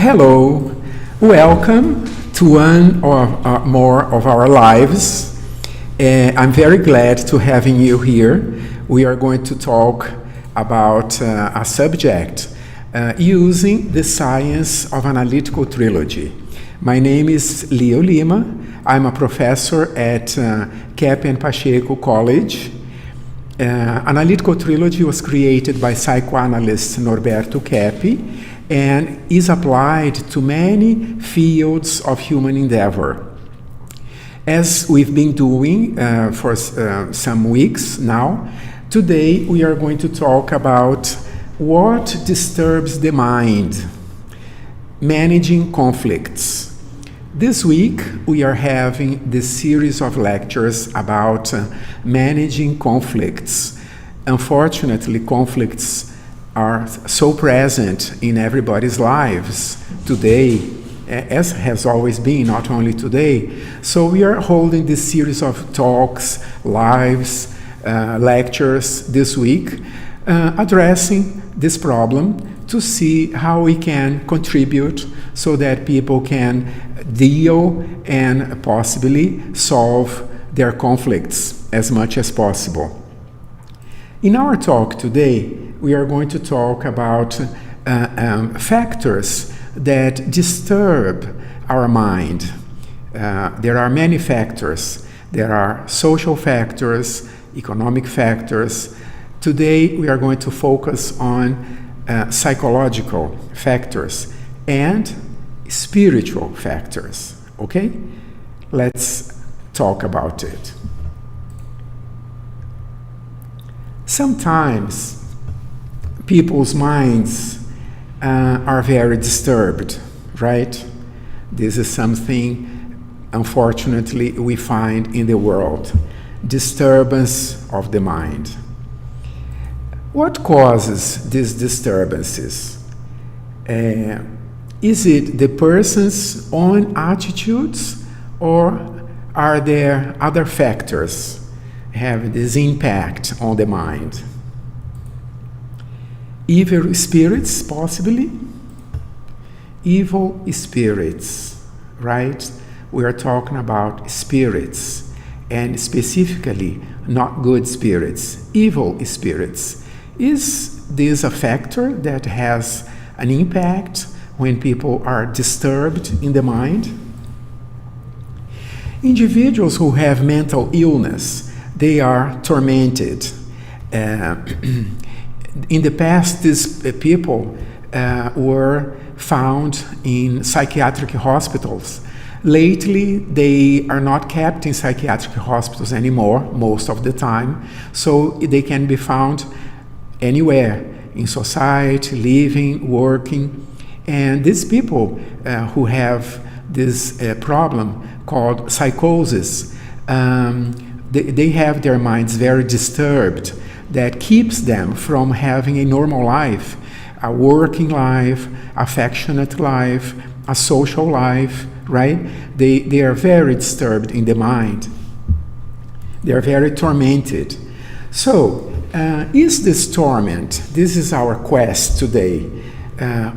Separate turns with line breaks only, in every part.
Hello, welcome to one or more of our lives. I'm very glad to having you here. We are going to talk about a subject using the science of analytical trilogy. My name is Leo Lima. I'm a professor at Keppe Pacheco College. Analytical trilogy was created by psychoanalyst Norberto Keppe and is applied to many fields of human endeavor. As we've been doing for some weeks now, today we are going to talk about what disturbs the mind, managing conflicts. This week we are having this series of lectures about managing conflicts. Unfortunately, conflicts are so present in everybody's lives today, as has always been, not only today. So we are holding this series of talks, lives, lectures this week, addressing this problem to see how we can contribute so that people can deal and possibly solve their conflicts as much as possible. In our talk today, we are going to talk about factors that disturb our mind. There are many factors. There are social factors, economic factors. Today we are going to focus on psychological factors and spiritual factors. Okay? Let's talk about it. Sometimes people's minds are very disturbed, right? This is something, unfortunately, we find in the world. Disturbance of the mind. What causes these disturbances? Is it the person's own attitudes, or are there other factors having this impact on the mind? Evil spirits, possibly? Evil spirits, right? We are talking about spirits, and specifically not good spirits, evil spirits. Is this a factor that has an impact when people are disturbed in the mind? Individuals who have mental illness, they are tormented. In the past, these people were found in psychiatric hospitals. Lately, they are not kept in psychiatric hospitals anymore, most of the time, so they can be found anywhere in society, living, working. And these people who have this problem called psychosis, they have their minds very disturbed. That keeps them from having a normal life, a working life, affectionate life, a social life, right? They are very disturbed in the mind. They are very tormented. So, is this torment, this is our quest today,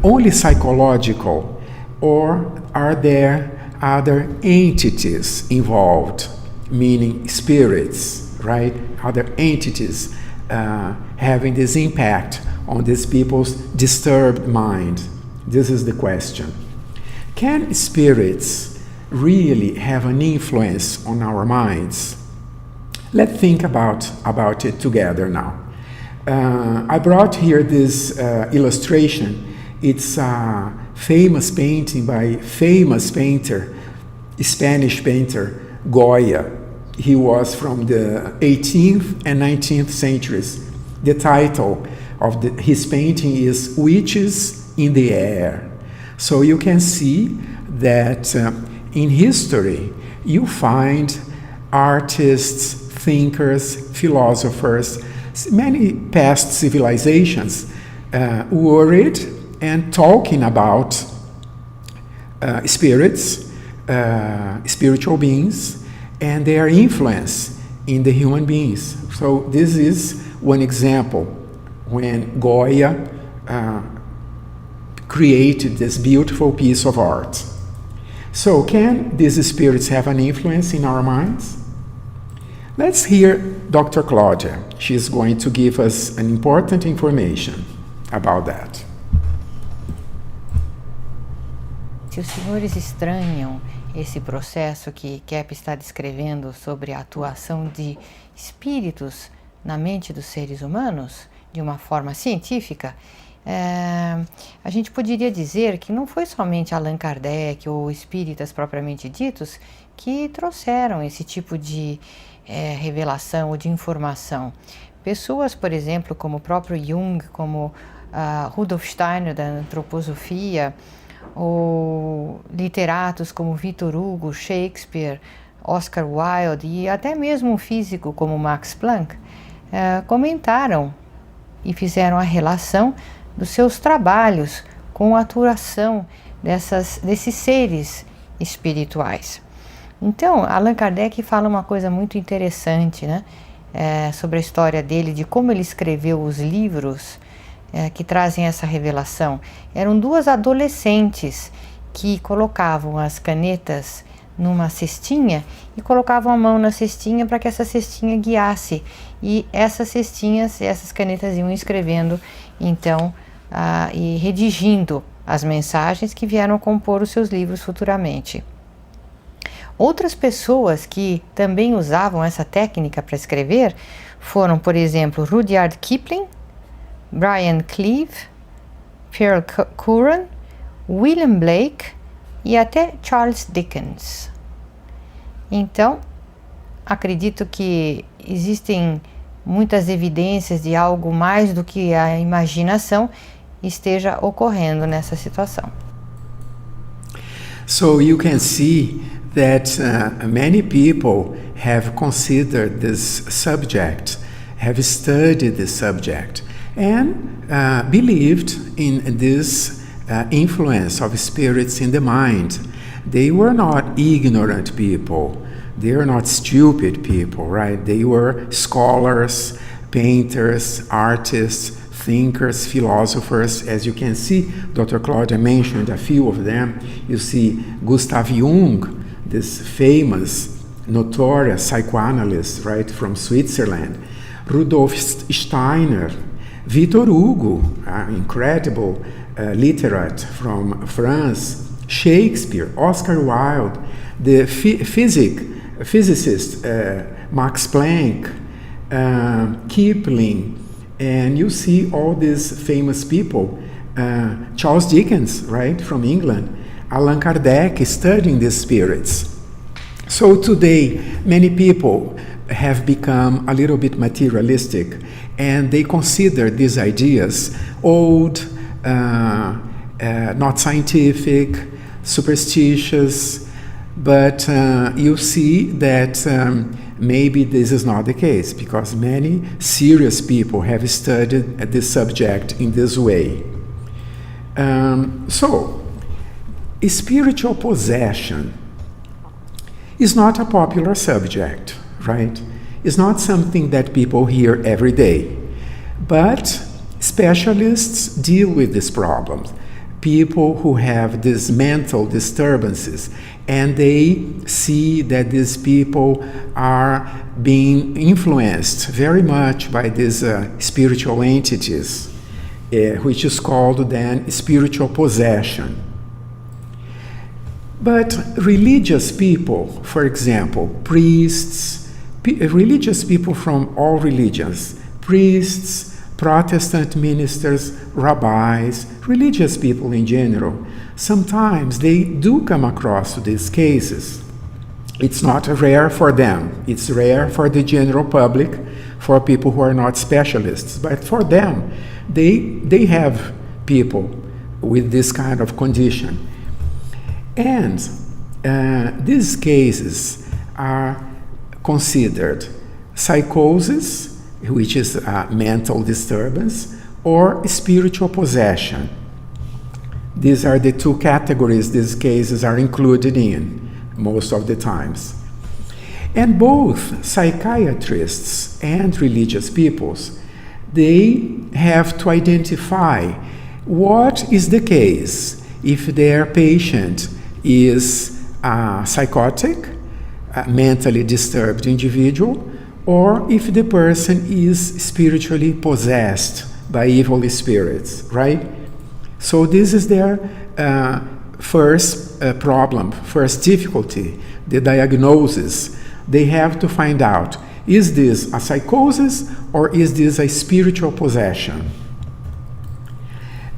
only psychological, or are there other entities involved, meaning spirits, right? Other entities having this impact on these people's disturbed mind? This is the question. Can spirits really have an influence on our minds? Let's think about it together now. I brought here this illustration. It's a famous painting by famous painter, Spanish painter, Goya. He was from the 18th and 19th centuries. The title of his painting is Witches in the Air. So you can see that in history you find artists, thinkers, philosophers, many past civilizations worried and talking about spirits, spiritual beings, and their influence in the human beings. So this is one example when Goya created this beautiful piece of art. So can these spirits have an influence in our minds? Let's hear Dr. Claudia. She is going to give us an important information about that.
Se os senhores estranham esse processo que Keppe está descrevendo sobre a atuação de espíritos na mente dos seres humanos, de uma forma científica, a gente poderia dizer que não foi somente Allan Kardec ou espíritas propriamente ditos que trouxeram esse tipo de revelação ou de informação. Pessoas, por exemplo, como o próprio Jung, como Rudolf Steiner da antroposofia, ou literatos como Victor Hugo, Shakespeare, Oscar Wilde e até mesmo um físico como Max Planck comentaram e fizeram a relação dos seus trabalhos com a atuação desses seres espirituais. Então, Allan Kardec fala uma coisa muito interessante, né? Sobre a história dele, de como ele escreveu os livros que trazem essa revelação. Eram duas adolescentes que colocavam as canetas numa cestinha e colocavam a mão na cestinha para que essa cestinha guiasse. E essas cestinhas, essas canetas iam escrevendo, então, e redigindo as mensagens que vieram compor os seus livros futuramente. Outras pessoas que também usavam essa técnica para escrever foram, por exemplo, Rudyard Kipling, Brian Cleave, Pearl Curran, William Blake e até Charles Dickens. Então, acredito que existem muitas evidências de algo mais do que a imaginação esteja ocorrendo nessa situação.
So you can see that many people have considered this subject, have studied this subject, and believed in this influence of spirits in the mind. They were not ignorant people. They are not stupid people, right? They were scholars, painters, artists, thinkers, philosophers. As you can see, Dr. Claudia mentioned a few of them. You see Gustav Jung, this famous, notorious psychoanalyst, right, from Switzerland. Rudolf Steiner, Victor Hugo, incredible literate from France, Shakespeare, Oscar Wilde, the physicist Max Planck, Kipling, and you see all these famous people, Charles Dickens, right, from England, Allan Kardec studying these spirits. So today, many people have become a little bit materialistic, and they consider these ideas old, not scientific, superstitious, but you see that maybe this is not the case, because many serious people have studied this subject in this way. So, spiritual possession is not a popular subject, right? It's not something that people hear every day. But specialists deal with these problems. People who have these mental disturbances, and they see that these people are being influenced very much by these spiritual entities, which is called then spiritual possession. But religious people, for example, priests, religious people from all religions, priests, Protestant ministers, rabbis, religious people in general, sometimes they do come across these cases. It's not rare for them. It's rare for the general public, for people who are not specialists. But for them, they have people with this kind of condition. And these cases are considered psychosis, which is a mental disturbance, or spiritual possession. These are the two categories these cases are included in most of the times. And both psychiatrists and religious peoples, they have to identify What is the case if their patient is a psychotic, a mentally disturbed individual, or if the person is spiritually possessed by evil spirits, right? So this is their first problem, first difficulty, the diagnosis. They have to find out, is this a psychosis or is this a spiritual possession?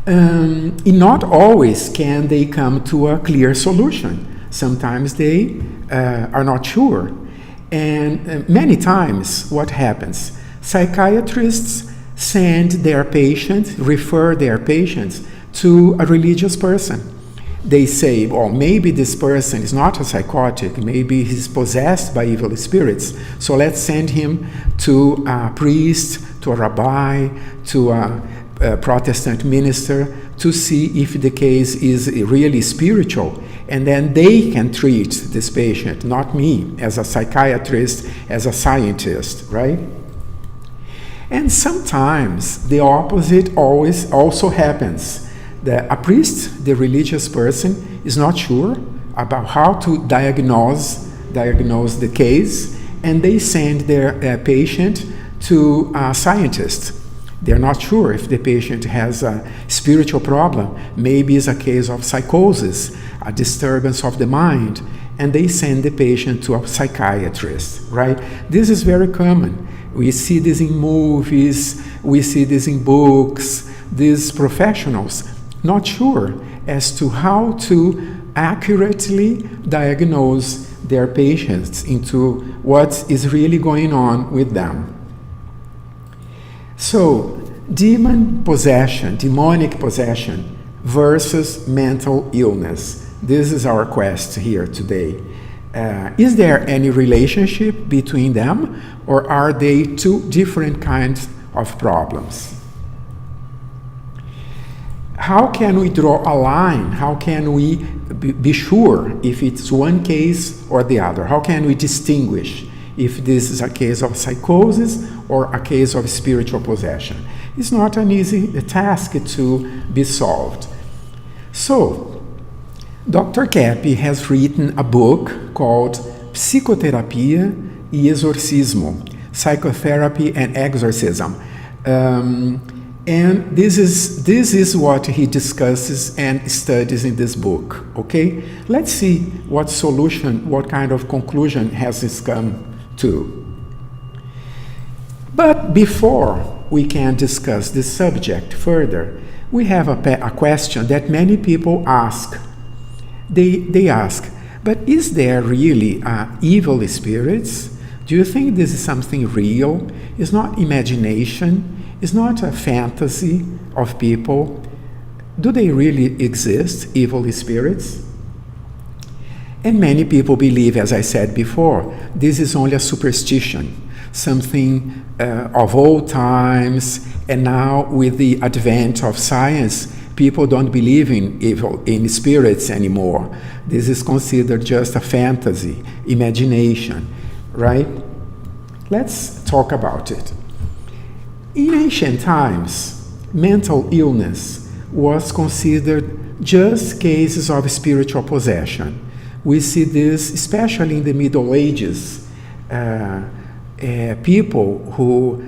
Not always can they come to a clear solution. Sometimes they are not sure. And many times what happens? Psychiatrists send their patients, refer their patients to a religious person. They say, well, maybe this person is not a psychotic, maybe he's possessed by evil spirits, so let's send him to a priest, to a rabbi, to a Protestant minister to see if the case is really spiritual, and then they can treat this patient, not me, as a psychiatrist, as a scientist, right? And sometimes the opposite always also happens. A priest, the religious person, is not sure about how to diagnose the case, and they send their patient to a scientist. They're not sure if the patient has a spiritual problem. Maybe it's a case of psychosis, a disturbance of the mind, and they send the patient to a psychiatrist, right? This is very common. We see this in movies, we see this in books. These professionals not sure as to how to accurately diagnose their patients into what is really going on with them. So, demonic possession versus mental illness. This is our quest here today. Is there any relationship between them, or are they two different kinds of problems? How can we draw a line? How can we be sure if it's one case or the other? How can we distinguish if this is a case of psychosis or a case of spiritual possession? It's not an easy task to be solved. So, Dr. Keppe has written a book called Psicoterapia e Exorcismo, Psychotherapy and Exorcism. And this is what he discusses and studies in this book, okay? Let's see what solution, what kind of conclusion has this come to. But before we can discuss this subject further, we have a question that many people ask. They ask, but is there really evil spirits? Do you think this is something real? It's not imagination? It's not a fantasy of people? Do they really exist, evil spirits? And many people believe, as I said before, this is only a superstition, something of old times, and now with the advent of science, people don't believe in spirits anymore. This is considered just a fantasy, imagination, right? Let's talk about it. In ancient times, mental illness was considered just cases of spiritual possession. We see this especially in the Middle Ages. People who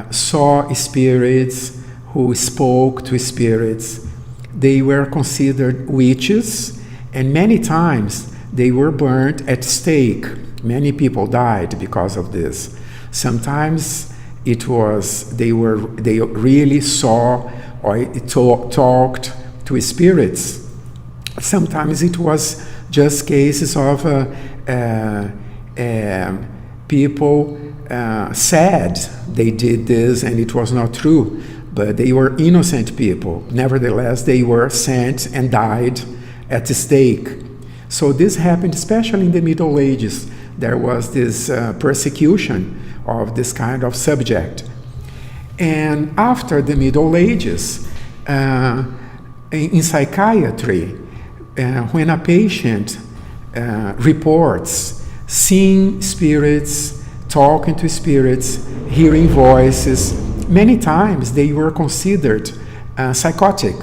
saw spirits, who spoke to spirits, they were considered witches, and many times they were burnt at stake. Many people died because of this. Sometimes it was they really saw or talked to spirits. Sometimes it was just cases of people said they did this and it was not true, but they were innocent people. Nevertheless, they were sent and died at the stake. So this happened especially in the Middle Ages. There was this persecution of this kind of subject. And after the Middle Ages, in psychiatry, when a patient reports seeing spirits, talking to spirits, hearing voices, many times they were considered psychotic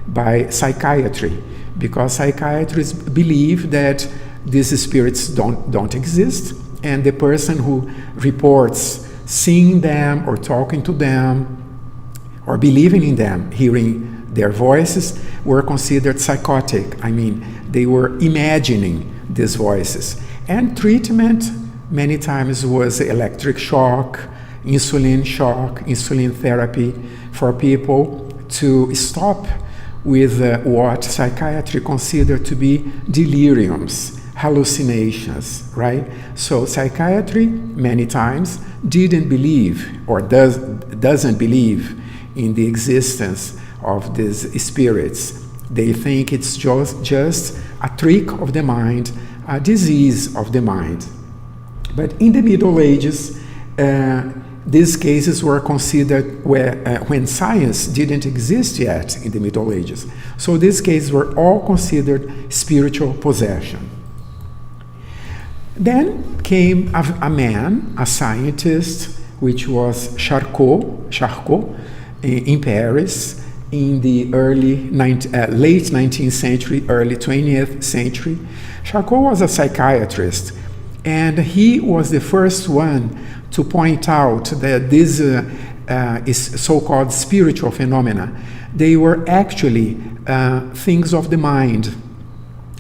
by psychiatry, because psychiatrists believe that these spirits don't exist, and the person who reports seeing them or talking to them or believing in them, hearing their voices, were considered psychotic. I mean, they were imagining these voices. And treatment many times was electric shock, insulin therapy for people to stop with what psychiatry considered to be deliriums, hallucinations, right? So psychiatry many times didn't believe or doesn't believe in the existence of these spirits. They think it's just a trick of the mind, a disease of the mind. But in the Middle Ages, these cases were considered when science didn't exist yet in the Middle Ages. So these cases were all considered spiritual possession. Then came a man, a scientist, which was Charcot, in Paris in the late 19th century, early 20th century. Charcot was a psychiatrist, and he was the first one to point out that these so-called spiritual phenomena, they were actually things of the mind.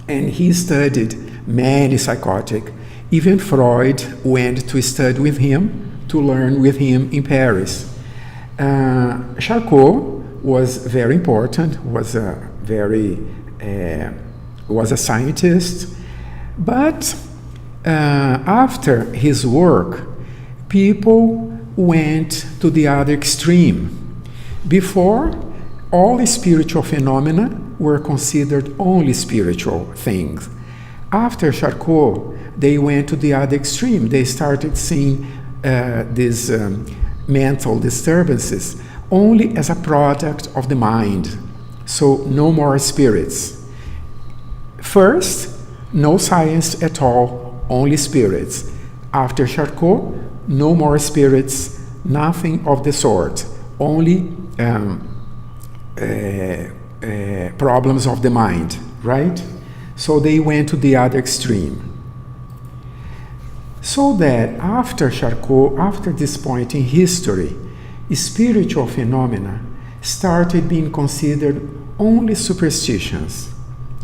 And he studied many psychotic. Even Freud went to study with him, to learn with him in Paris. Charcot was very important, was a scientist, but after his work, people went to the other extreme. Before, all spiritual phenomena were considered only spiritual things. After Charcot, they went to the other extreme. They started seeing these mental disturbances only as a product of the mind. So no more spirits. First, no science at all, only spirits. After Charcot, no more spirits, nothing of the sort, only problems of the mind, right? So they went to the other extreme. So that after Charcot, after this point in history, spiritual phenomena started being considered only superstitions,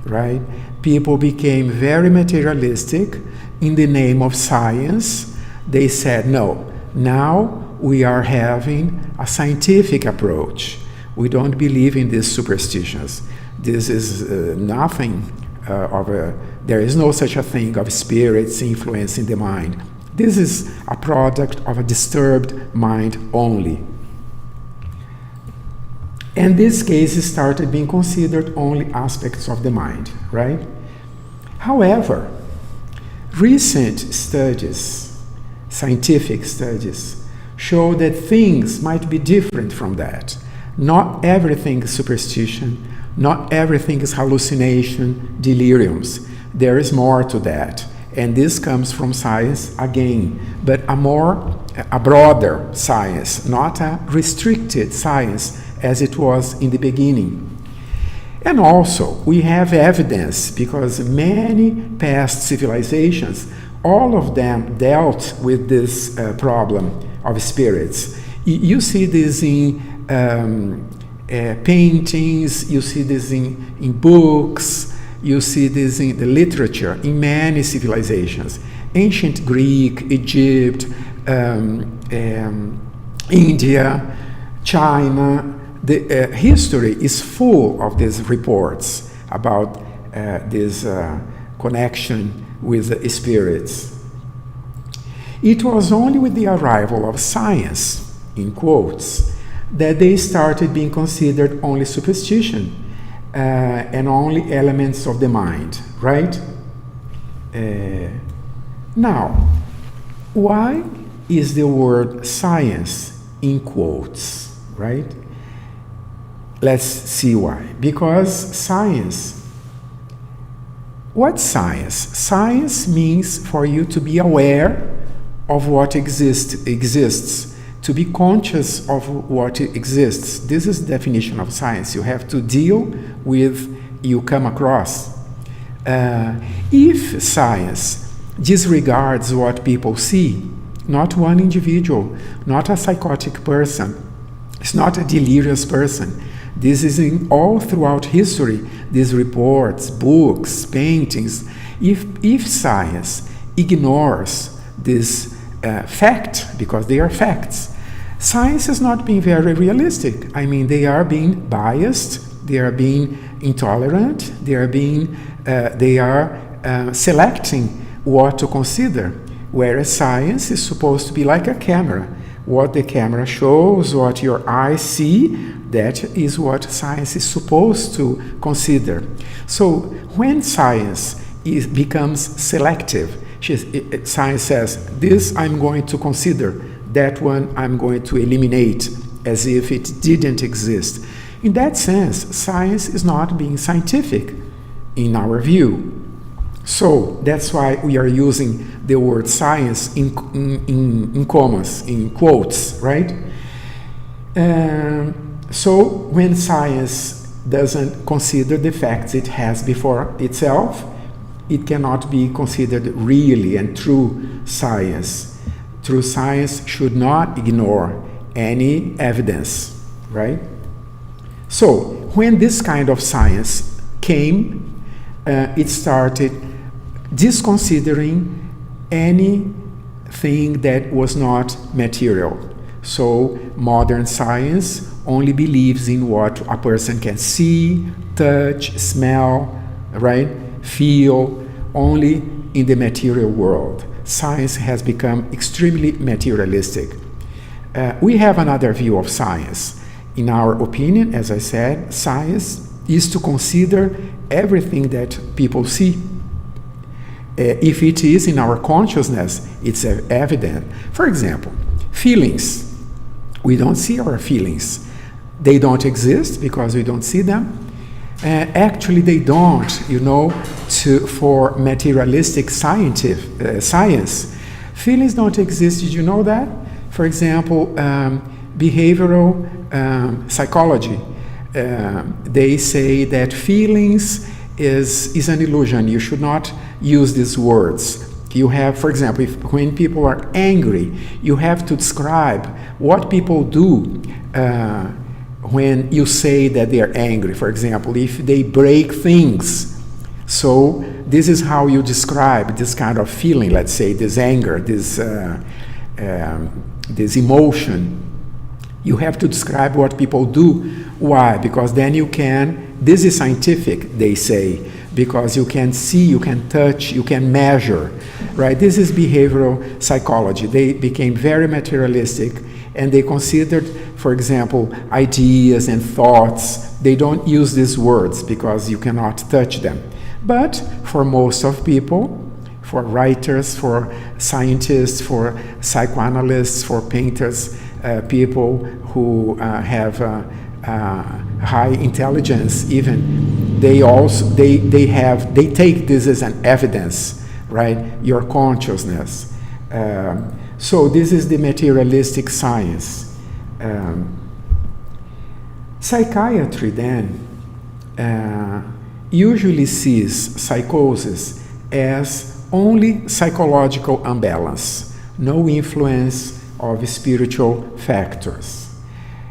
right? People became very materialistic in the name of science. They said, no, now we are having a scientific approach. We don't believe in these superstitions. This is nothing there is no such a thing of spirits influencing the mind. This is a product of a disturbed mind only. And these cases started being considered only aspects of the mind, right? However, recent studies, scientific studies, show that things might be different from that. Not everything is superstition, not everything is hallucination, deliriums. There is more to that. And this comes from science again, but a broader science, not a restricted science as it was in the beginning. And also, we have evidence, because many past civilizations, all of them dealt with this problem of spirits. You see this in paintings, you see this in books, you see this in the literature, in many civilizations. Ancient Greek, Egypt, India, China. The history is full of these reports about this connection with the spirits. It was only with the arrival of science, in quotes, that they started being considered only superstition and only elements of the mind, right? Now, why is the word science in quotes, right? Let's see why. Because science, what's science? Science means for you to be aware of what exists, to be conscious of what exists. This is the definition of science. You have to deal with you come across. If science disregards what people see, not one individual, not a psychotic person, it's not a delirious person. This is in all throughout history, these reports, books, paintings. If science ignores this fact, because they are facts, science is not being very realistic. I mean, they are being biased, they are being intolerant, they are selecting what to consider, whereas science is supposed to be like a camera. What the camera shows, what your eyes see, that is what science is supposed to consider. So when science becomes selective, science says, this I'm going to consider, that one I'm going to eliminate, as if it didn't exist. In that sense, science is not being scientific in our view. So that's why we are using the word science in commas, in quotes, right? So when science doesn't consider the facts it has before itself, it cannot be considered really and true science. True science should not ignore any evidence, right? So when this kind of science came, it started disconsidering anything that was not material. So modern science only believes in what a person can see, touch, smell, right? Feel, only in the material world. Science has become extremely materialistic. We have another view of science. In our opinion, as I said, science is to consider everything that people see. If it is in our consciousness, it's evident. For example, feelings. We don't see our feelings. They don't exist because we don't see them. Actually, they don't, for materialistic science. Feelings don't exist. Did you know that? For example, behavioral psychology. They say that feelings is an illusion. You should not use these words. You have, for example, when people are angry, you have to describe what people do when you say that they are angry. For example, if they break things. So this is how you describe this kind of feeling, let's say, this anger, this emotion. You have to describe what people do. Why? Because then you can, this is scientific, they say, because you can see, you can touch, you can measure, right? This is behavioral psychology. They became very materialistic, and they considered, for example, ideas and thoughts. They don't use these words because you cannot touch them. But for most of people, for writers, for scientists, for psychoanalysts, for painters, people who have high intelligence, even they take this as an evidence, right? Your consciousness. So this is the materialistic science. Psychiatry then usually sees psychosis as only psychological imbalance, no influence of spiritual factors.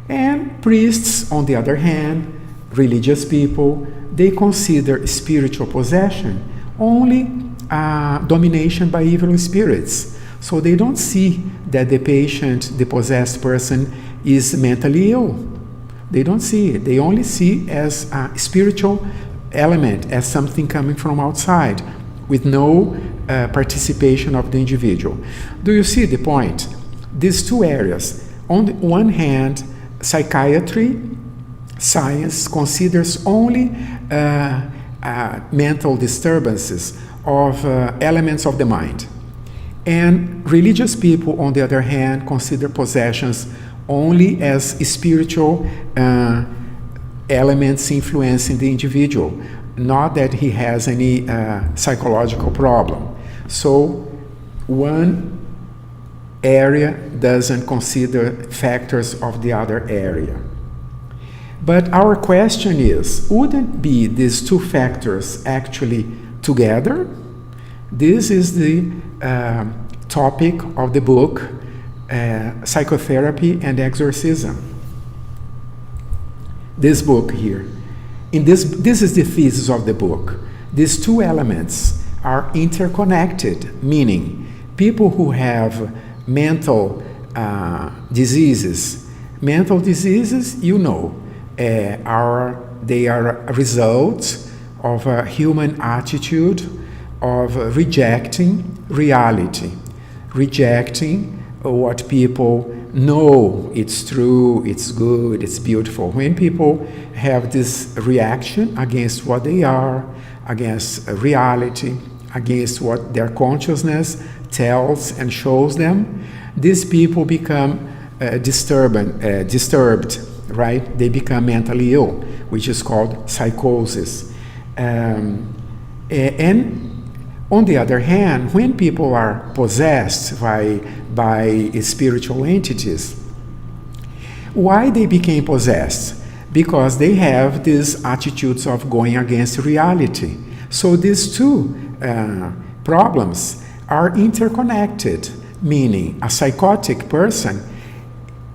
And priests, on the other hand, religious people, they consider spiritual possession only domination by evil spirits. So they don't see that the patient, the possessed person, is mentally ill. They don't see it. They only see as a spiritual element, as something coming from outside, with no participation of the individual. Do you see the point? These two areas. On the one hand, psychiatry, science considers only mental disturbances of elements of the mind. And religious people, on the other hand, consider possessions only as spiritual elements influencing the individual, not that he has any psychological problem. So one area doesn't consider factors of the other area. But our question is, wouldn't be these two factors actually together? This is the topic of the book, Psychotherapy and Exorcism. This book here. This is the thesis of the book. These two elements are interconnected, meaning people who have mental diseases, you know, they are a result of a human attitude of rejecting reality, rejecting what people know it's true, it's good, it's beautiful. When people have this reaction against what they are, against reality, against what their consciousness tells and shows them, these people become disturbed, right? They become mentally ill, which is called psychosis. And on the other hand, when people are possessed by spiritual entities, why they became possessed? Because they have these attitudes of going against reality. So these two problems are interconnected, meaning a psychotic person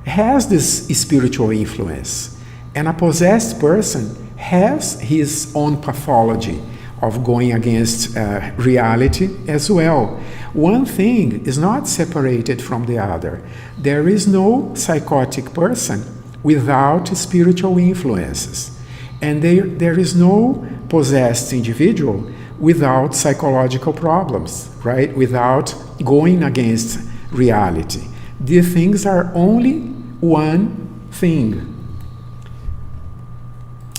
has this spiritual influence, and a possessed person has his own pathology of going against reality as well. One thing is not separated from the other. There is no psychotic person without spiritual influences, and there is no possessed individual without psychological problems, right? Without going against reality. These things are only one thing.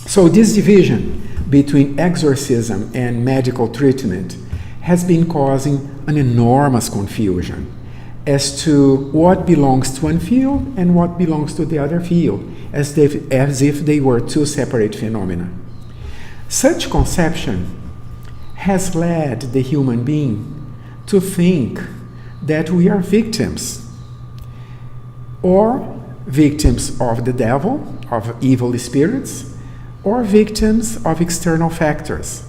So this division between exorcism and medical treatment has been causing an enormous confusion as to what belongs to one field and what belongs to the other field, as if they were two separate phenomena. Such conception has led the human being to think that we are victims, or victims of the devil, of evil spirits, or victims of external factors.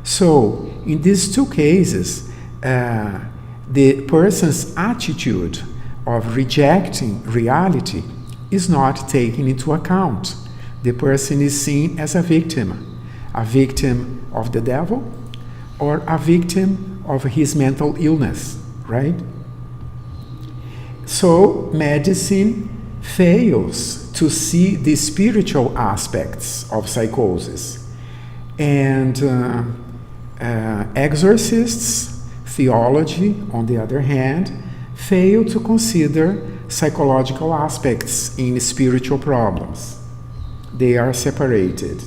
So, in these two cases, the person's attitude of rejecting reality is not taken into account. The person is seen as a victim of the devil, or a victim of his mental illness, right? So, medicine fails to see the spiritual aspects of psychosis. And exorcists, theology, on the other hand, fail to consider psychological aspects in spiritual problems. They are separated.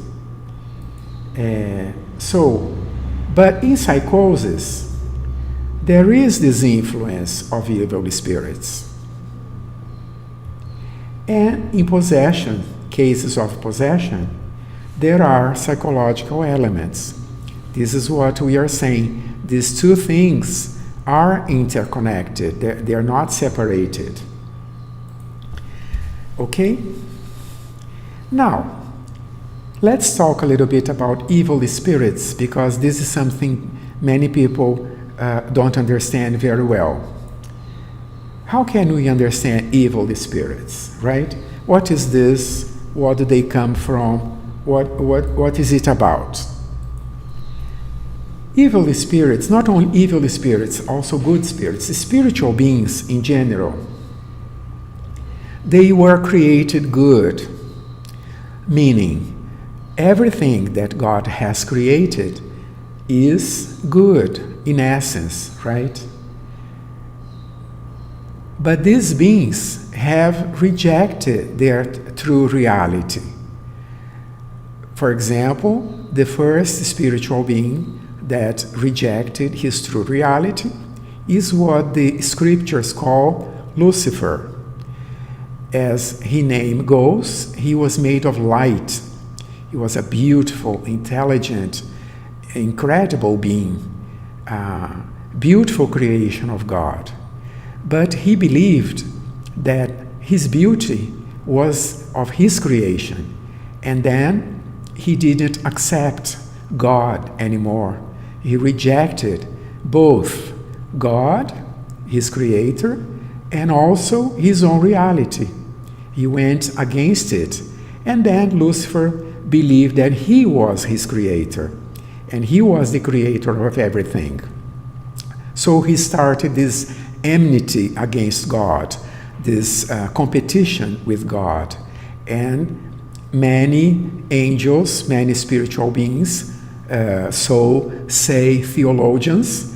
But in psychosis, there is this influence of evil spirits. And in possession, cases of possession, there are psychological elements. This is what we are saying. These two things are interconnected. They are not separated. Okay? Now, let's talk a little bit about evil spirits, because this is something many people don't understand very well. How can we understand evil spirits, right? What is this? What do they come from? What is it about? Evil spirits, not only evil spirits, also good spirits, spiritual beings in general, they were created good, meaning everything that God has created is good in essence, right? But these beings have rejected their true reality. For example, the first spiritual being that rejected his true reality is what the scriptures call Lucifer. As his name goes, he was made of light. He was a beautiful, intelligent, incredible being, beautiful creation of God. but he believed that his beauty was of his creation, and then he didn't accept God anymore. He rejected both God, his creator, and also his own reality. He went against it, and then Lucifer believed that he was his creator, and he was the creator of everything. So he started this enmity against God, this competition with God, and many angels, many spiritual beings, so say theologians,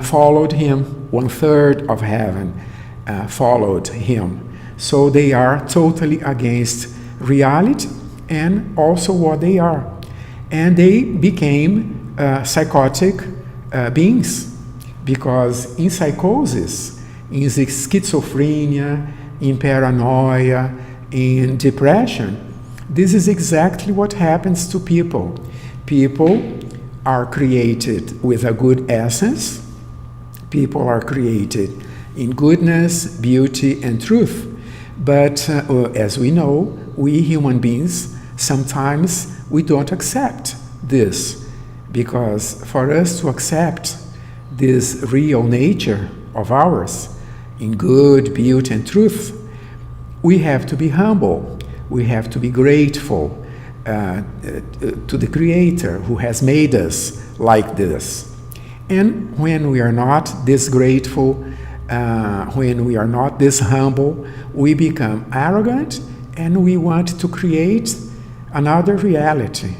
followed him. 1/3 of heaven followed him. So they are totally against reality and also what they are. And they became psychotic beings, because in psychosis, in schizophrenia, in paranoia, in depression, this is exactly what happens to people. People are created with a good essence. People are created in goodness, beauty, and truth. But as we know, we human beings, sometimes we don't accept this, because for us to accept this real nature of ours, in good, beauty, and truth, we have to be humble. We have to be grateful to the Creator who has made us like this. And when we are not this grateful, when we are not this humble, we become arrogant, and we want to create another reality,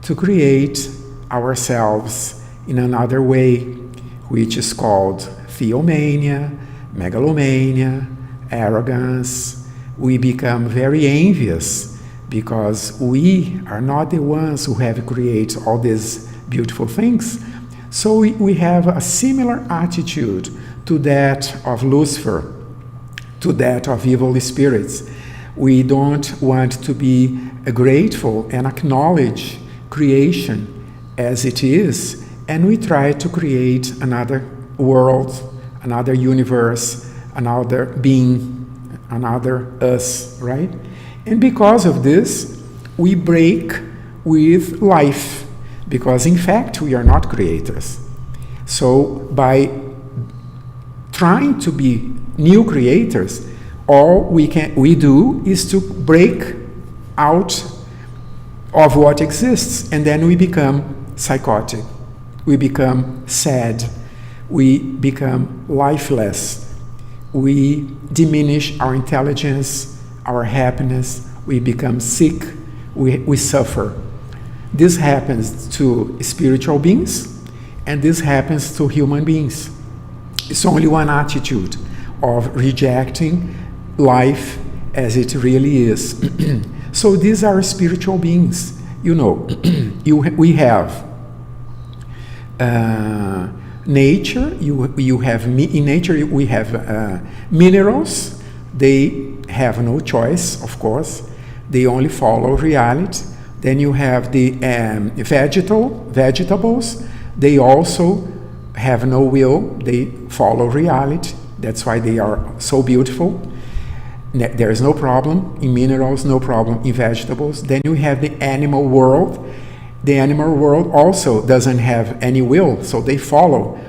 to create ourselves in another way, which is called theomania, megalomania, arrogance. We become very envious because we are not the ones who have created all these beautiful things. So we have a similar attitude to that of Lucifer, to that of evil spirits. We don't want to be grateful and acknowledge creation as it is, and we try to create another world, another universe, another being, another us, right? And because of this, we break with life, because in fact we are not creators. So by trying to be new creators, all we do is to break out of what exists, and then we become psychotic, we become sad, we become lifeless, we diminish our intelligence, our happiness, we become sick, we suffer. This happens to spiritual beings, and this happens to human beings. It's only one attitude of rejecting life as it really is. So these are spiritual beings. You know, we have nature. You have in nature we have minerals. They have no choice, of course. They only follow reality. Then you have the vegetables. They also have no will. They follow reality. That's why they are so beautiful. There is no problem in minerals, no problem in vegetables. Then you have the animal world. The animal world also doesn't have any will, so they follow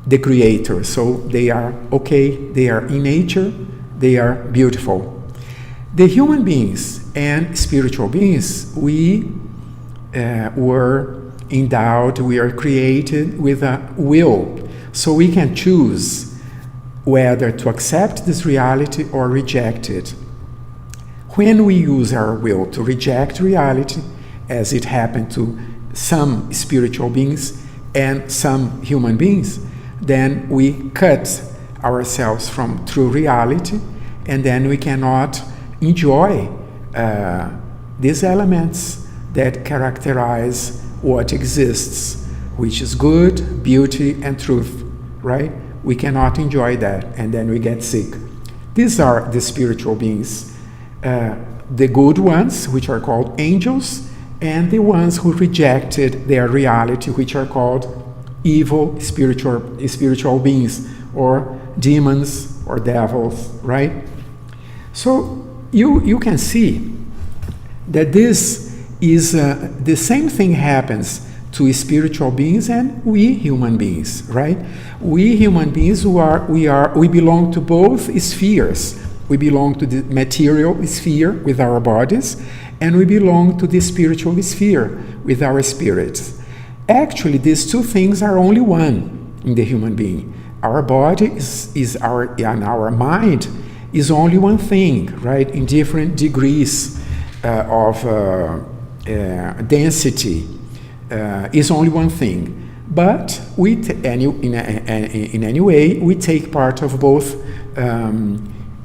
the Creator. So they are okay, they are in nature, they are beautiful. The human beings and spiritual beings, we were endowed, we are created with a will. So we can choose whether to accept this reality or reject it. When we use our will to reject reality, as it happened to some spiritual beings and some human beings, then we cut ourselves from true reality, and then we cannot enjoy these elements that characterize what exists, which is good, beauty, and truth, right? We cannot enjoy that, and then we get sick. These are the spiritual beings, the good ones, which are called angels, and the ones who rejected their reality, which are called evil spiritual beings, or demons, or devils, right? So you can see that this is the same thing happens to spiritual beings and we human beings, right? We human beings we belong to both spheres. We belong to the material sphere with our bodies, and we belong to the spiritual sphere with our spirits. Actually, these two things are only one in the human being. Our body and our mind is only one thing, right? In different degrees of density, is only one thing. But in any way, we take part of both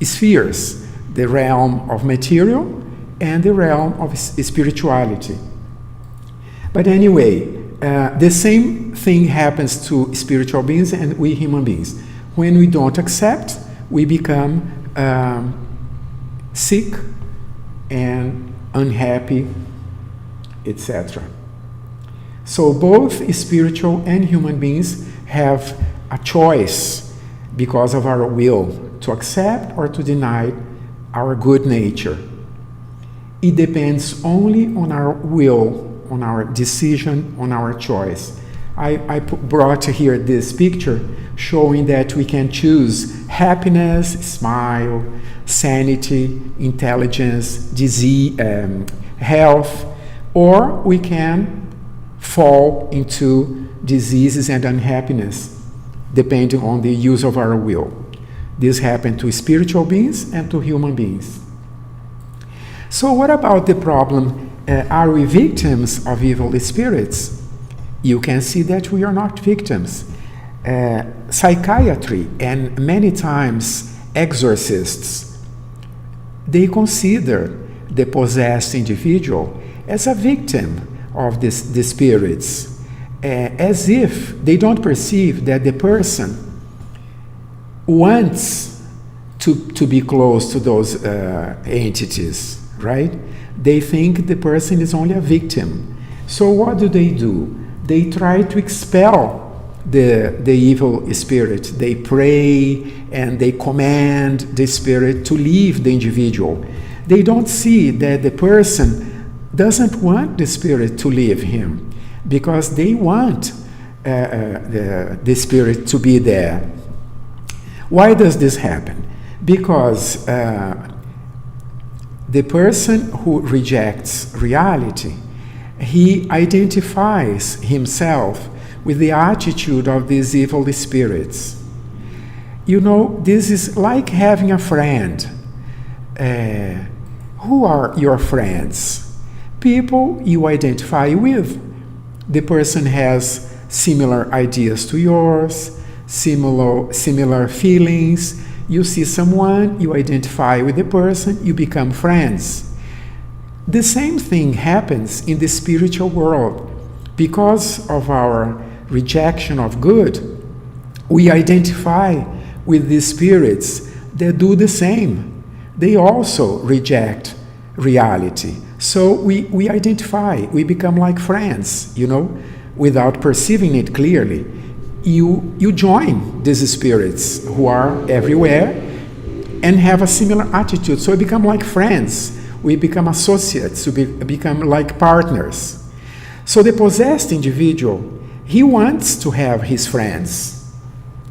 spheres, the realm of material and the realm of spirituality. But anyway, the same thing happens to spiritual beings and we human beings. When we don't accept, we become sick and unhappy, etc. So both spiritual and human beings have a choice because of our will to accept or to deny our good nature. It depends only on our will, on our decision, on our choice. I brought here this picture showing that we can choose happiness, smile, sanity, intelligence, disease, health, or we can fall into diseases and unhappiness depending on the use of our will. This happens to spiritual beings and to human beings. So what about the problem, are we victims of evil spirits? You can see that we are not victims. Psychiatry and many times exorcists, they consider the possessed individual as a victim of the spirits, as if they don't perceive that the person wants to be close to those entities, right? They think the person is only a victim. So what do? They try to expel the evil spirit. They pray and they command the spirit to leave the individual. They don't see that the person doesn't want the spirit to leave him because they want the spirit to be there. Why does this happen? Because the person who rejects reality, he identifies himself with the attitude of these evil spirits. You know, this is like having a friend. Who are your friends? People you identify with. The person has similar ideas to yours, similar feelings. You see someone, you identify with the person, you become friends. The same thing happens in the spiritual world. Because of our rejection of good, we identify with the spirits that do the same. They also reject reality. So we identify, we become like friends, you know, without perceiving it clearly. You join these spirits who are everywhere and have a similar attitude. So we become like friends. We become associates. We become like partners. So the possessed individual, he wants to have his friends,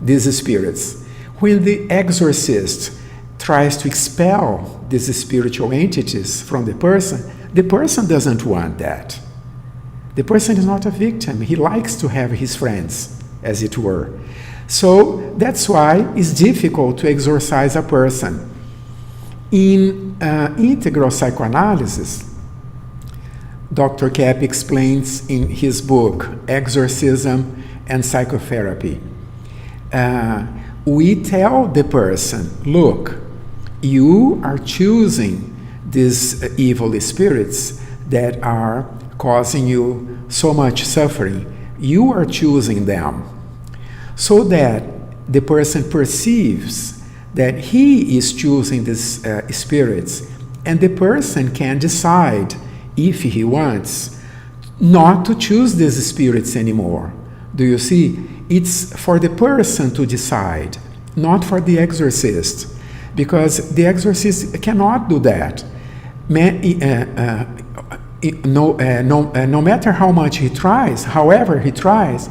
these spirits. When the exorcist tries to expel these spiritual entities from the person doesn't want that. The person is not a victim. He likes to have his friends, as it were. So that's why it's difficult to exorcise a person. In integral psychoanalysis, Dr. Keppe explains in his book, Exorcism and Psychotherapy, we tell the person, look, you are choosing these evil spirits that are causing you so much suffering. You are choosing them, so that the person perceives that he is choosing these spirits, and the person can decide, if he wants, not to choose these spirits anymore. Do you see? It's for the person to decide, not for the exorcist, because the exorcist cannot do that. No matter how much he tries, however he tries,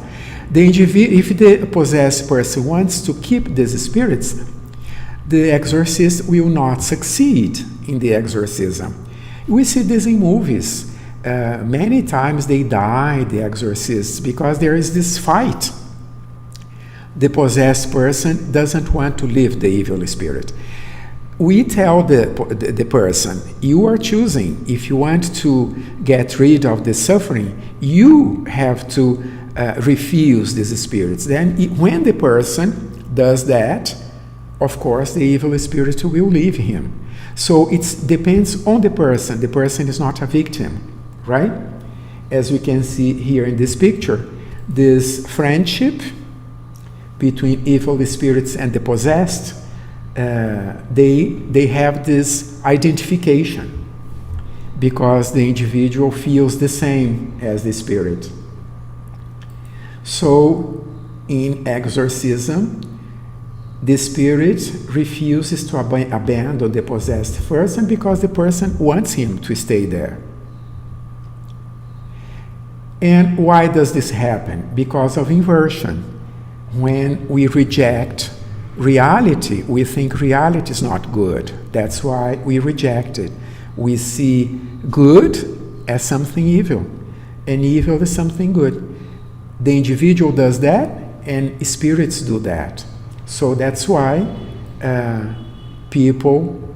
if the possessed person wants to keep these spirits, the exorcist will not succeed in the exorcism. We see this in movies. Many times they die, the exorcists, because there is this fight. The possessed person doesn't want to leave the evil spirit. We tell the person, you are choosing. If you want to get rid of the suffering, you have to refuse these spirits. Then when the person does that, of course, the evil spirit will leave him. So it depends on the person. The person is not a victim, right? As we can see here in this picture, this friendship between evil spirits and the possessed, they have this identification because the individual feels the same as the spirit. So in exorcism, the spirit refuses to abandon the possessed person because the person wants him to stay there. And why does this happen? Because of inversion. When we reject reality, we think reality is not good. That's why we reject it. We see good as something evil, and evil is something good. The individual does that, and spirits do that. So that's why people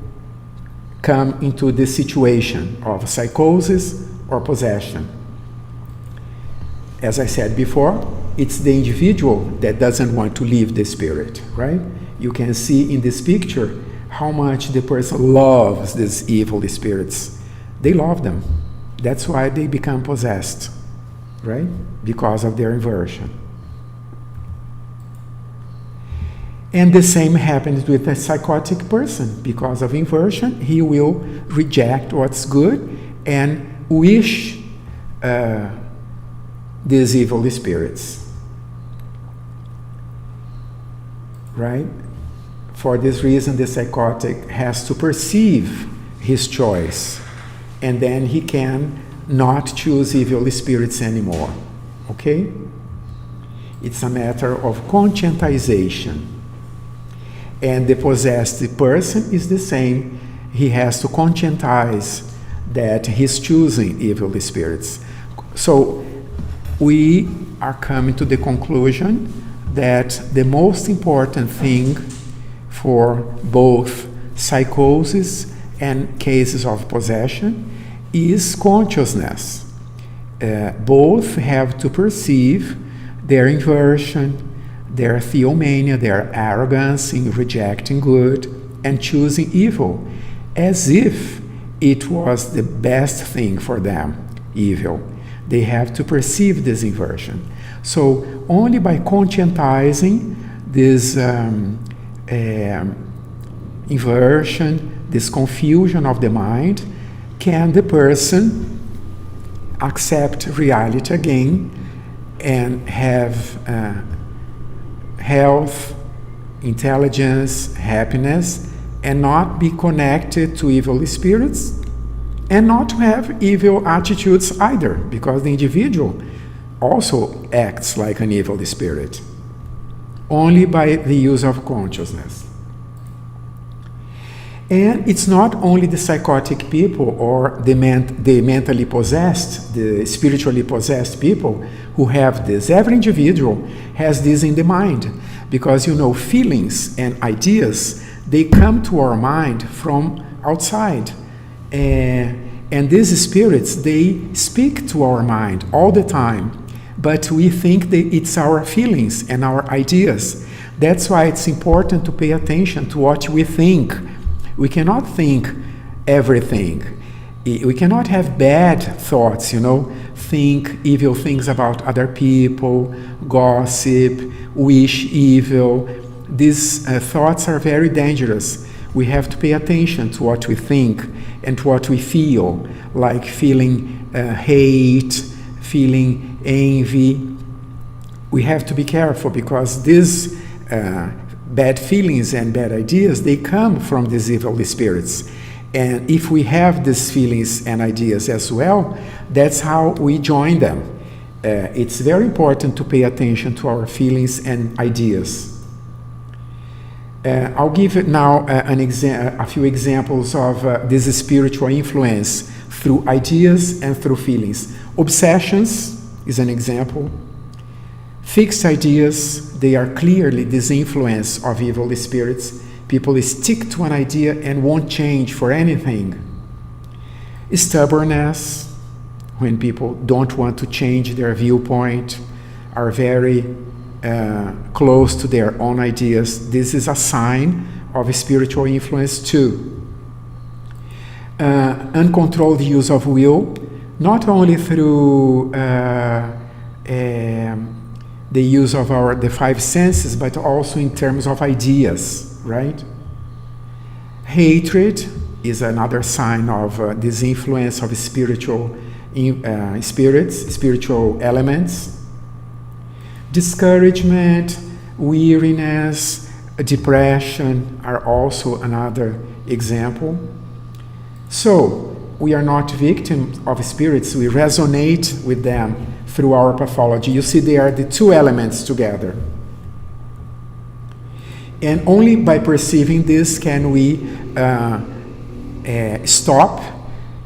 come into this situation of psychosis or possession. As I said before, it's the individual that doesn't want to leave the spirit, right? You can see in this picture how much the person loves these evil spirits. They love them. That's why they become possessed, right? Because of their inversion. And the same happens with a psychotic person. Because of inversion, he will reject what's good and wish these evil spirits. Right? For this reason, the psychotic has to perceive his choice, and then he can not choose evil spirits anymore. Okay? It's a matter of conscientization. And the possessed person is the same. He has to conscientize that he's choosing evil spirits. So we are coming to the conclusion that the most important thing for both psychosis and cases of possession is consciousness. Both have to perceive their inversion, their theomania, their arrogance in rejecting good and choosing evil, as if it was the best thing for them, evil. They have to perceive this inversion. So only by conscientizing this inversion, this confusion of the mind, can the person accept reality again and have health, intelligence, happiness, and not be connected to evil spirits, and not to have evil attitudes either, because the individual also acts like an evil spirit, only by the use of consciousness. And it's not only the psychotic people or the mentally possessed, the spiritually possessed people who have this. Every individual has this in the mind, because feelings and ideas, they come to our mind from outside. And these spirits, they speak to our mind all the time, but we think that it's our feelings and our ideas. That's why it's important to pay attention to what we think. We cannot think everything. We cannot have bad thoughts, think evil things about other people, gossip, wish evil. These thoughts are very dangerous. We have to pay attention to what we think and to what we feel, like feeling hate, feeling envy. We have to be careful, because these bad feelings and bad ideas, they come from these evil spirits. And if we have these feelings and ideas as well, that's how we join them. It's very important to pay attention to our feelings and ideas. I'll give it now a few examples of this spiritual influence through ideas and through feelings. Obsessions is an example. Fixed ideas, they are clearly this influence of evil spirits. People stick to an idea and won't change for anything. Stubbornness, when people don't want to change their viewpoint, are very close to their own ideas. This is a sign of spiritual influence too. Uncontrolled use of will, not only through the use of the five senses, but also in terms of ideas, right? Hatred is another sign of this influence of spiritual spiritual elements. Discouragement, weariness, depression are also another example. So, we are not victims of spirits, we resonate with them through our pathology. You see, they are the two elements together. And only by perceiving this can we stop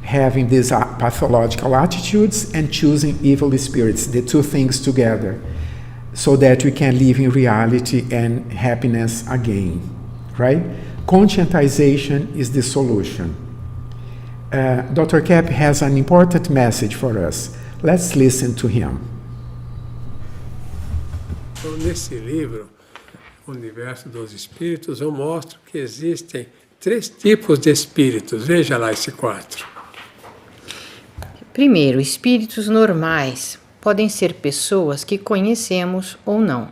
having these pathological attitudes and choosing evil spirits, the two things together, so that we can live in reality and happiness again, right? Conscientization is the solution. Dr. Keppe has an important message for us. Let's listen to him.
Então, nesse livro, O Universo dos Espíritos, eu mostro que existem 3 tipos de espíritos. Veja lá esse quadro.
Primeiro, espíritos normais podem ser pessoas que conhecemos ou não.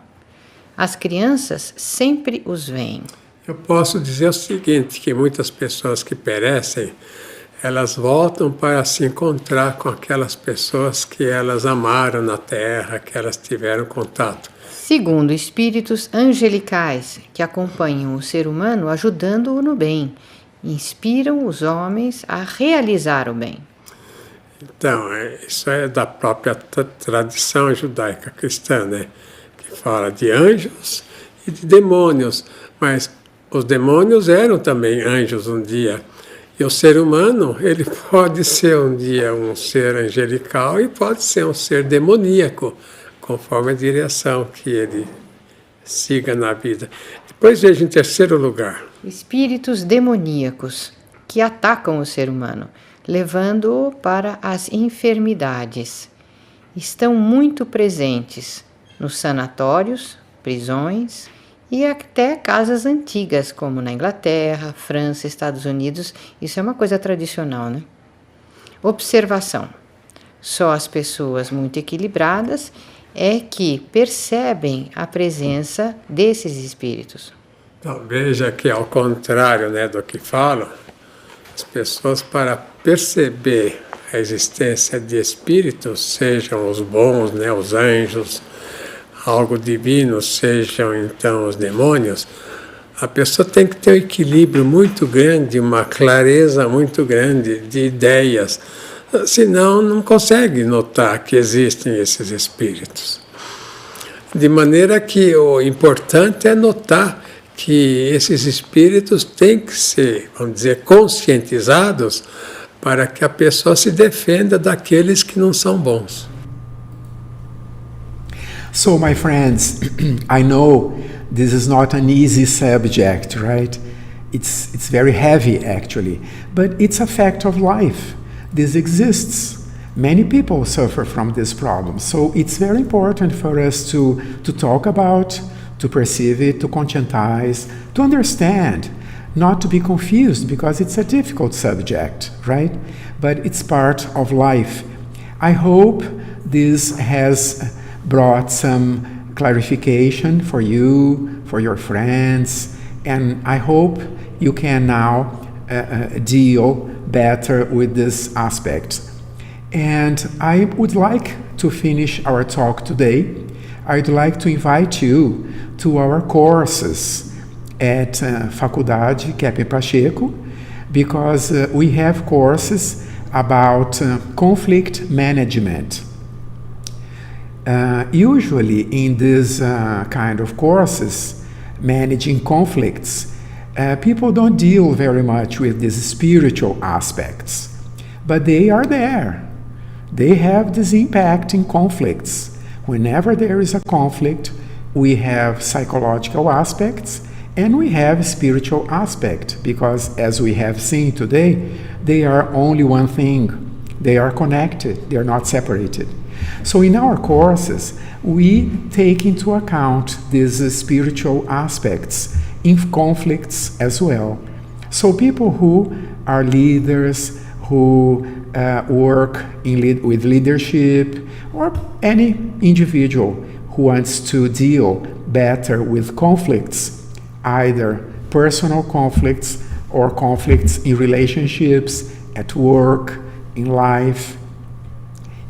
As crianças sempre os veem.
Eu posso dizer o seguinte, que muitas pessoas que perecem, elas voltam para se encontrar com aquelas pessoas que elas amaram na Terra, que elas tiveram contato.
Segundo, espíritos angelicais que acompanham o ser humano ajudando-o no bem, inspiram os homens a realizar o bem.
Então, isso é da própria tradição judaica cristã, né? Que fala de anjos e de demônios, mas os demônios eram também anjos um dia. E o ser humano, ele pode ser um dia um ser angelical e pode ser um ser demoníaco, conforme a direção que ele siga na vida. Depois veja em terceiro lugar.
Espíritos demoníacos que atacam o ser humano, levando-o para as enfermidades. Estão muito presentes nos sanatórios, prisões e até casas antigas, como na Inglaterra, França, Estados Unidos. Isso é uma coisa tradicional, né? Observação. Só as pessoas muito equilibradas é que percebem a presença desses espíritos.
Então, veja que, ao contrário, né, do que falam, as pessoas, para perceber a existência de espíritos, sejam os bons, né, os anjos, algo divino, sejam então os demônios, a pessoa tem que ter um equilíbrio muito grande, uma clareza muito grande de ideias, senão não consegue notar que existem esses espíritos. De maneira que o importante é notar que esses espíritos têm que ser, vamos dizer, conscientizados para que a pessoa se defenda daqueles que não são bons.
So, my friends, I know this is not an easy subject, right? It's very heavy, actually, but it's a fact of life. This exists. Many people suffer from this problem, so it's very important for us to talk about, to perceive it, to conscientize, to understand, not to be confused, because it's a difficult subject, right? But it's part of life. I hope this has brought some clarification for you, for your friends, and I hope you can now deal better with this aspect. And I would like to finish our talk today. I'd like to invite you to our courses. at Faculdade Keppe Pacheco, because we have courses about conflict management. Usually in these kind of courses, managing conflicts, people don't deal very much with these spiritual aspects, but they are there. They have this impact in conflicts. Whenever there is a conflict, we have psychological aspects and we have spiritual aspect, because as we have seen today, they are only one thing. They are connected, they are not separated. So in our courses, we take into account these spiritual aspects in conflicts as well. So people who are leaders, who work with leadership, or any individual who wants to deal better with conflicts, either personal conflicts or conflicts in relationships, at work, in life,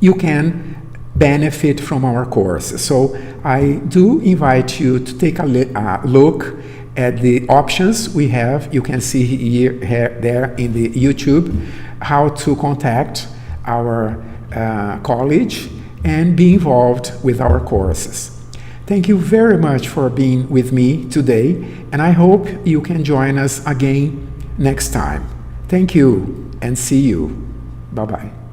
you can benefit from our courses. So I do invite you to take a look at the options we have. You can see here, there in the YouTube, how to contact our college and be involved with our courses. Thank you very much for being with me today, and I hope you can join us again next time. Thank you, and see you. Bye-bye.